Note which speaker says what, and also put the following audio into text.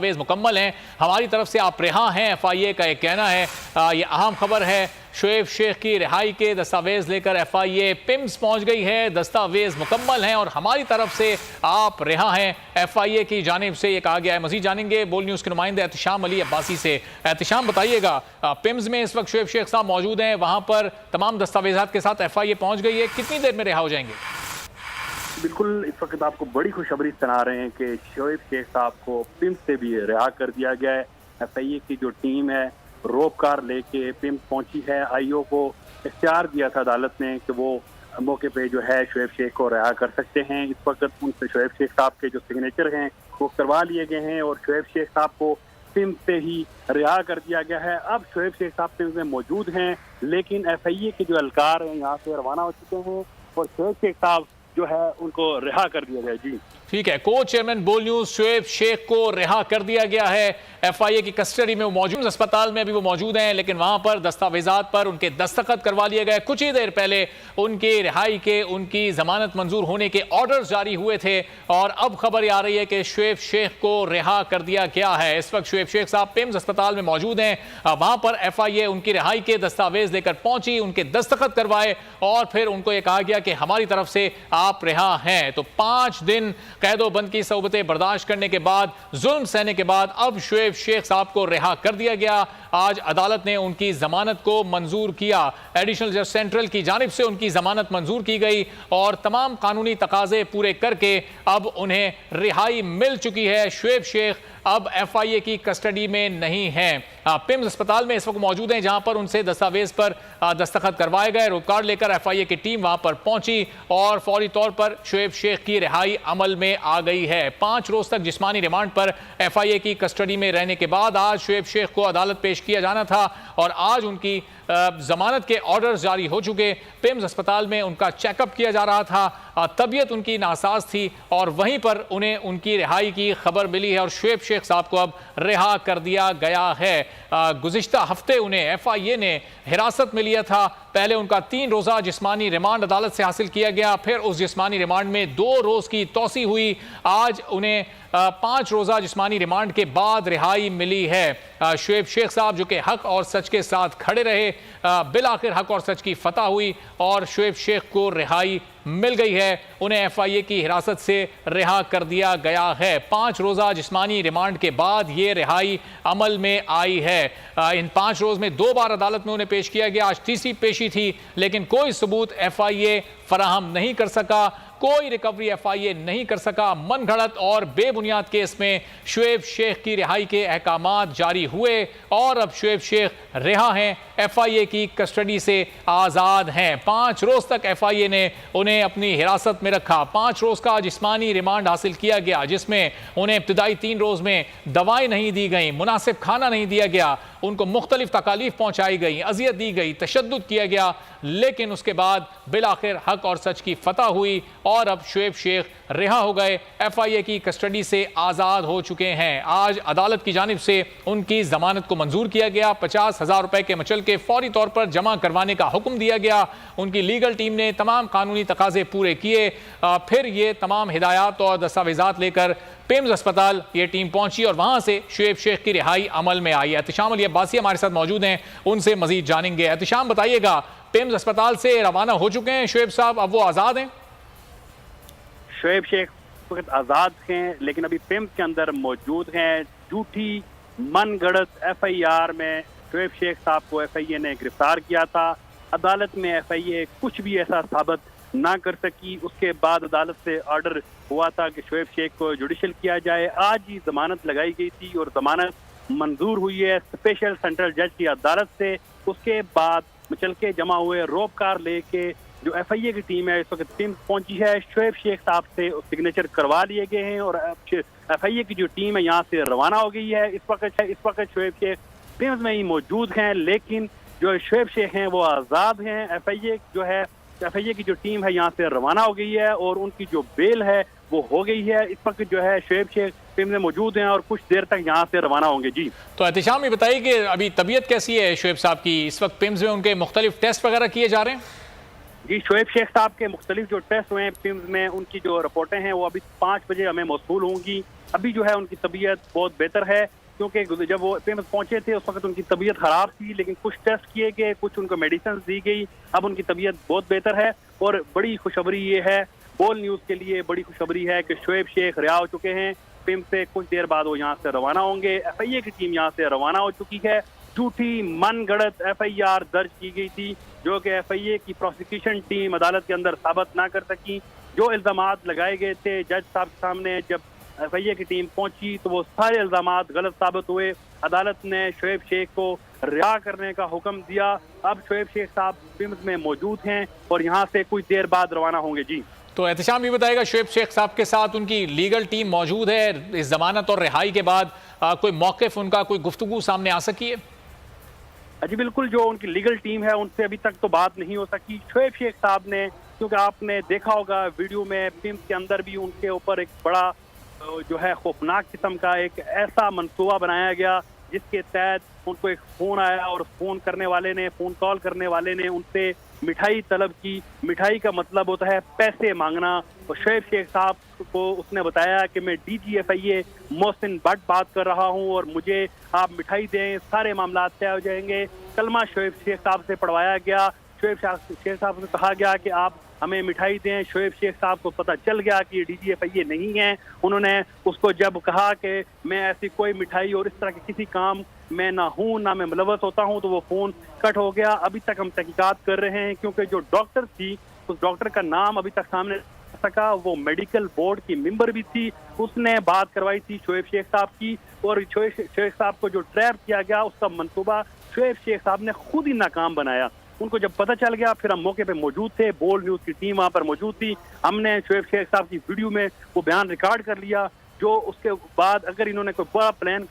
Speaker 1: दस्तावेज मुकम्मल हैं, हमारी तरफ से आप रिहा हैं, FIA का एक कहना है। ये अहम खबर है। शोएब शेख की रिहाई के दस्तावेज लेकर FIA पिम्स पहुंच गई है, दस्तावेज मुकम्मल हैं और हमारी तरफ से आप रिहा हैं, FIA की जानिब से ये कहा गया है। मजीद जानेंगे बोल न्यूज़ के नुमाइंदे एहतिशाम अली अब्बासी से। एहतिशाम, बताइएगा, पिम्स में इस वक्त शोएब शेख साहब मौजूद हैं, वहां पर तमाम दस्तावेजात के साथ FIA पहुंच गई है, कितनी देर में रिहा हो जाएंगे?
Speaker 2: बिल्कुल, इस वक्त आपको बड़ी खुशखबरी सुना रहे हैं कि शोएब शेख साहब को पिम्स से भी रिहा कर दिया गया है। FIA की जो टीम है रोप कार लेके पिम्स पहुंची है। IO को इख्तियार दिया था अदालत ने कि वो मौके पे जो है शोएब शेख को रिहा कर सकते हैं। इस वक्त उनसे शोएब शेख साहब के जो सिग्नेचर हैं वो करवा लिए गए हैं और शोएब शेख साहब को पिम्स से ही रिहा कर दिया गया है। अब शोएब शेख साहब पिम्स में मौजूद हैं, लेकिन FIA के जो एहलकार हैं यहाँ से रवाना हो चुके हैं और शोएब शेख साहब जो है उनको रिहा कर दिया गया। जी
Speaker 1: ठीक है, को चेयरमैन बोल न्यूज शोएब शेख को रिहा कर दिया गया है। FIA की कस्टडी में वो मौजूद, अस्पताल में अभी वो मौजूद हैं, लेकिन वहां पर दस्तावेजात पर उनके दस्तखत करवा लिए गए। कुछ ही देर पहले उनकी रिहाई के, उनकी जमानत मंजूर होने के ऑर्डर्स जारी हुए थे और अब खबर आ रही है कि शोएब शेख को रिहा कर दिया गया है। इस वक्त शोएब शेख साहब पिम्स अस्पताल में मौजूद हैं। वहां पर FIA उनकी रिहाई के दस्तावेज लेकर पहुंची, उनके दस्तखत करवाए और फिर उनको यह कहा गया कि हमारी तरफ से आप रिहा हैं। तो 5 दिन कैदोबंद की सोबतें बर्दाश्त करने के बाद, जुल्म सहने के बाद अब शोएब शेख साहब को रिहा कर दिया गया। आज अदालत ने उनकी जमानत को मंजूर किया। एडिशनल जज सेंट्रल की जानिब से उनकी जमानत मंजूर की गई और तमाम कानूनी तकाजे पूरे करके अब उन्हें रिहाई मिल चुकी है। शोएब शेख अब FIA की कस्टडी में नहीं हैं, पिम्स अस्पताल में इस वक्त मौजूद हैं, जहां पर उनसे दस्तावेज पर दस्तखत करवाए गए। रोप कार्ड लेकर FIA की टीम वहां पर पहुंची और फौरी तौर पर शोएब शेख की रिहाई अमल में आ गई है। 5 रोज तक जिस्मानी रिमांड पर FIA की कस्टडी में रहने के बाद आज शोएब शेख को अदालत पेश किया जाना था और आज उनकी जमानत के ऑर्डर्स जारी हो चुके। पिम्स अस्पताल में उनका चेकअप किया जा रहा था, तबीयत उनकी नासाज थी और वहीं पर उन्हें उनकी रिहाई की खबर मिली है और शोएब शेख साहब को अब रिहा कर दिया गया है। गुज़िश्ता हफ्ते उन्हें FIA ने हिरासत में लिया था। पहले उनका 3 रोज़ा जिस्मानी रिमांड अदालत से हासिल किया गया, फिर उस जिस्मानी रिमांड में 2 रोज़ की तोसी हुई। आज उन्हें 5 रोज़ा जिस्मानी रिमांड के बाद रिहाई मिली है। शोएब शेख साहब जो कि हक और सच के साथ खड़े रहे, बिल आखिर हक और सच की फतह हुई और शोएब शेख को रिहाई मिल गई है। उन्हें FIA की हिरासत से रिहा कर दिया गया है। 5 रोज़ा जिस्मानी रिमांड के बाद ये रिहाई अमल में आई है। इन 5 रोज़ में 2 बार अदालत में उन्हें पेश किया गया, आज तीसरी पेशी थी, लेकिन कोई सबूत FIA फराहम नहीं कर सका, कोई रिकवरी FIA नहीं कर सका। मन घड़त और बेबुनियाद केस में शोएब शेख की रिहाई के अहकामात जारी हुए और अब शोएब शेख रिहा हैं, FIA की कस्टडी से आज़ाद हैं। 5 रोज़ तक FIA ने उन्हें अपनी हिरासत में रखा। 5 रोज़ का जिस्मानी रिमांड हासिल किया गया, जिसमें उन्हें इब्तिदाई 3 रोज़ में दवाएं नहीं दी गई, मुनासिब खाना नहीं दिया गया, उनको मुख्तलिफ तकालीफ पहुंचाई गई, अजियत दी गई, तशद्दुद किया गया, लेकिन उसके बाद बिल आखिर हक और सच की फतह हुई और अब शोएब शेख रिहा हो गए, FIA की कस्टडी से आज़ाद हो चुके हैं। आज अदालत की जानिब से उनकी जमानत को मंजूर किया गया। 50,000 रुपए के मचल के फौरी तौर पर जमा करवाने का हुक्म दिया गया। उनकी लीगल टीम ने तमाम कानूनी तकाजे पूरे किए, फिर ये तमाम हिदायत और दस्तावेजात लेकर पिम्स अस्पताल ये टीम पहुंची और वहां से शोएब शेख की रिहाई अमल में आई। एहतिशाम अली अब्बासी हमारे साथ मौजूद हैं, उनसे मजीद जानेंगे। एहतिशाम, बताइएगा, पिम्स अस्पताल से रवाना हो चुके हैं शोएब साहब, अब वो आज़ाद हैं?
Speaker 2: शोएब शेख वक्त आज़ाद हैं, लेकिन अभी पिम्स के अंदर मौजूद हैं। झूठी मन गढ़त FIR में शोएब शेख साहब को FIA ने गिरफ्तार किया था। अदालत में FIA कुछ भी ऐसा साबित ना कर सकी। उसके बाद अदालत से ऑर्डर हुआ था कि शोएब शेख को जुडिशल किया जाए। आज ही जमानत लगाई गई थी और जमानत मंजूर हुई है स्पेशल सेंट्रल जज की अदालत से। उसके बाद मचलके जमा हुए रोप कार लेके जो FIA की टीम है इस वक्त टीम पहुंची है। शोएब शेख साहब से सिग्नेचर करवा लिए गए हैं और FIA की जो टीम है यहाँ से रवाना हो गई है। इस वक्त शोएब शेख पिम्स में ही मौजूद हैं, लेकिन जो शोएब शेख हैं वो आज़ाद हैं। FIA की जो टीम है यहाँ से रवाना हो गई है और उनकी जो बेल है वो हो गई है। इस वक्त जो है शोएब शेख पिम्स में मौजूद हैं और कुछ देर तक यहाँ से रवाना होंगे। जी
Speaker 1: तो एहतिशाम, ये बताइए कि अभी तबीयत कैसी है शोएब साहब की? इस वक्त पिम्स में उनके मुख्तलिफ टेस्ट वगैरह किए जा रहे हैं?
Speaker 2: जी, शोएब शेख साहब के मुख्तलिफ जो टेस्ट हुए हैं पिम्स में, उनकी जो रिपोर्टें हैं वो अभी 5 बजे हमें मौसूल होंगी अभी जो है उनकी तबीयत बहुत बेहतर है, क्योंकि जब वो पेमस पहुंचे थे उस वक्त उनकी तबीयत खराब थी, लेकिन कुछ टेस्ट किए गए, कुछ उनको मेडिसिन दी गई, अब उनकी तबीयत बहुत बेहतर है। और बड़ी खुशखबरी ये है, बोल न्यूज़ के लिए बड़ी खुशखबरी है कि शोएब शेख रिहा हो चुके हैं। पिम्स से कुछ देर बाद वो यहाँ से रवाना होंगे। FIA की टीम यहाँ से रवाना हो चुकी है। झूठी मनगढ़ंत FIR दर्ज की गई थी, जो कि FIA की प्रोसिक्यूशन टीम अदालत के अंदर साबित ना कर सकी। जो इल्जामात लगाए गए थे जज साहब के सामने, जब FIA की टीम पहुंची तो वो सारे इल्जामात गलत साबित हुए। अदालत ने शोएब शेख को रिहा करने का हुक्म दिया। अब शोएब शेख साहब पिम्स में मौजूद हैं और यहाँ से कुछ देर बाद रवाना होंगे। जी
Speaker 1: तो एहतशाम ये बताएगा, शोएब शेख साहब के साथ उनकी लीगल टीम मौजूद है इस जमानत और रिहाई के बाद, कोई मौक़िफ़ उनका, कोई गुफ्तगू सामने आ सकी है?
Speaker 2: जी बिल्कुल, जो उनकी लीगल टीम है उनसे अभी तक तो बात नहीं हो सकी। शोएब शेख साहब ने, क्योंकि आपने देखा होगा वीडियो में, पिम्स के अंदर भी उनके ऊपर एक बड़ा जो है खौफनाक किस्म का एक ऐसा मंसूबा बनाया गया जिसके तहत उनको एक फ़ोन आया और फ़ोन कॉल करने वाले ने उनसे मिठाई तलब की। मिठाई का मतलब होता है पैसे मांगना। और शोएब शेख साहब को उसने बताया कि मैं DG FIA मोहसिन भट्ट बात कर रहा हूं और मुझे आप मिठाई दें, सारे मामला तय हो जाएंगे। कलमा शोएब शेख साहब से पढ़वाया गया। शोएब शेख साहब से कहा गया कि आप हमें मिठाई दें। शोएब शेख साहब को पता चल गया कि ये DG FIA नहीं है। उन्होंने उसको जब कहा कि मैं ऐसी कोई मिठाई और इस तरह के किसी काम में ना हूँ, ना मैं मुलव्वस होता हूँ, तो वो फ़ोन कट हो गया। अभी तक हम तहकीकात कर रहे हैं, क्योंकि जो डॉक्टर थी उस डॉक्टर का नाम अभी तक सामने सका। वो मेडिकल बोर्ड की मेंबर भी थी, उसने बात करवाई थी शोएब शेख साहब की। और शोएब शेख साहब को जो ट्रैप किया गया उसका मंसूबा शोएब शेख साहब ने खुद ही नाकाम बनाया। उनको जब पता चल गया, फिर हम मौके पे मौजूद थे, बोल न्यूज़ की टीम वहाँ पर मौजूद थी। हमने शोएब शेख साहब की वीडियो में वो बयान रिकॉर्ड कर लिया, जो उसके बाद अगर इन्होंने कोई बड़ा प्लान